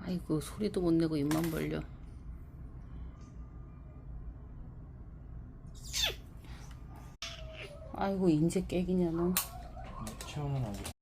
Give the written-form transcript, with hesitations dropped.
아이고 소리도 못 내고 입만 벌려. 아이고 인제 깨기냐 너. 체온은 아직